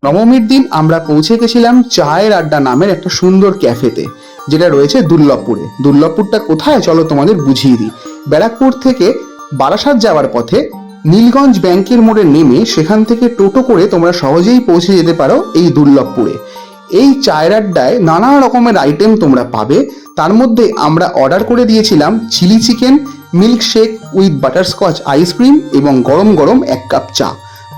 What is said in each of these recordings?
নবমীর দিন আমরা পৌঁছে গেছিলাম চায়ের আড্ডা নামের একটা সুন্দর ক্যাফেতে, যেটা রয়েছে দুর্লভপুরে। দুর্লভপুরটা কোথায় চলো তোমাদের বুঝিয়ে দিই। ব্যারাকপুর থেকে বারাসাত যাওয়ার পথে নীলগঞ্জ ব্যাংকের মোড়ে নেমে সেখান থেকে টোটো করে তোমরা সহজেই পৌঁছে যেতে পারো এই দুর্লভপুরে। এই চায়ের আড্ডায় নানা রকমের আইটেম তোমরা পাবে। তার মধ্যে আমরা অর্ডার করে দিয়েছিলাম chilli chicken, milkshake with butterscotch ice cream এবং গরম গরম 1 কাপ চা।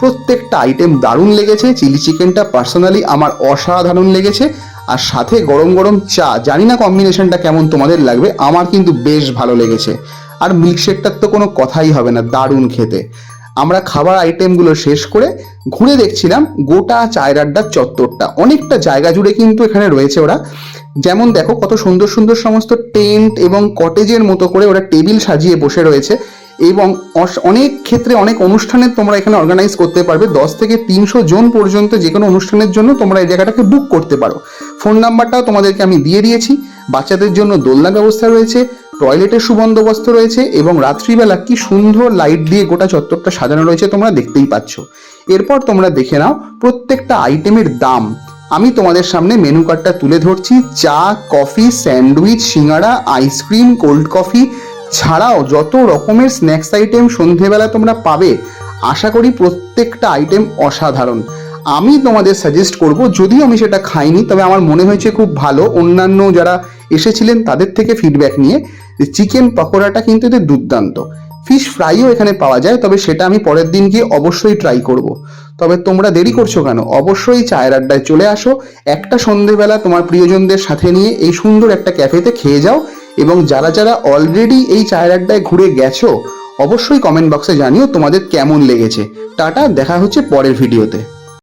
প্রত্যেকটা আইটেম দারুণ লেগেছে। চিলি চিকেনটা পার্সোনালি আমার অসাধারণ লেগেছে, আর সাথে গরম গরম চা, জানি না কম্বিনেশনটা কেমন তোমাদের লাগবে, আমার কিন্তু বেশ ভালো লেগেছে। আর মিল্কশেকটার তো কোনো কথাই হবে না, দারুণ খেতে। আমরা খাবার আইটেমগুলো শেষ করে ঘুরে দেখছিলাম গোটা চায়ের আড্ডার চত্বরটা। অনেকটা জায়গা জুড়ে কিন্তু এখানে রয়েছে ওরা, যেমন দেখো কত সুন্দর সুন্দর সমস্ত টেন্ট এবং কটেজের মতো করে ওরা টেবিল সাজিয়ে বসে রয়েছে। এবং অনেক ক্ষেত্রে অনেক অনুষ্ঠানে তোমরা এখানে অর্গানাইজ করতে পারবে। 10 থেকে 300 জন পর্যন্ত যে কোনো অনুষ্ঠানের জন্য তোমরা এই জায়গাটাকে বুক করতে পারো। ফোন নাম্বারটাও তোমাদেরকে আমি দিয়ে দিয়েছি। বাচ্চাদের জন্য দোলনা ব্যবস্থা রয়েছে, টয়লেটের সুবন্দোবস্ত রয়েছে, এবং রাত্রিবেলা কি সুন্দর লাইট দিয়ে গোটা চত্বরটা সাজানো রয়েছে তোমরা দেখতেই পাচ্ছ। এরপর তোমরা দেখে নাও প্রত্যেকটা আইটেমের দাম। আমি তোমাদের সামনে মেনু কার্ডটা তুলে ধরছি। চা, কফি, স্যান্ডউইচ, সিঙ্গাড়া, আইসক্রিম, কোল্ড কফি ছাড়াও যত রকমের স্ন্যাক্স আইটেম সন্ধেবেলা তোমরা পাবে, আশা করি প্রত্যেকটা আইটেম অসাধারণ। আমি তোমাদের সাজেস্ট করব, যদিও আমি সেটা খাইনি, তবে আমার মনে হয়েছে খুব ভালো। অন্যান্য যারা এসেছিলেন তাদের থেকে ফিডব্যাক নিয়ে, চিকেন পকোড়াটা কিন্তু এদের দুর্দান্ত। ফিশ ফ্রাইও এখানে পাওয়া যায়, তবে সেটা আমি পরের দিন গিয়ে অবশ্যই ট্রাই করব। তবে তোমরা দেরি করছো কেন? অবশ্যই চায়ের আড্ডায় চলে আসো। একটা সন্ধেবেলা তোমার প্রিয়জনদের সাথে নিয়ে এই সুন্দর একটা ক্যাফেতে খেয়ে যাও। এবং যারা যারা অলরেডি এই চায়ের আড্ডায় ঘুরে গেছো, অবশ্যই কমেন্ট বক্সে জানিও তোমাদের কেমন লেগেছে। টাটা, দেখা হচ্ছে পরের ভিডিওতে।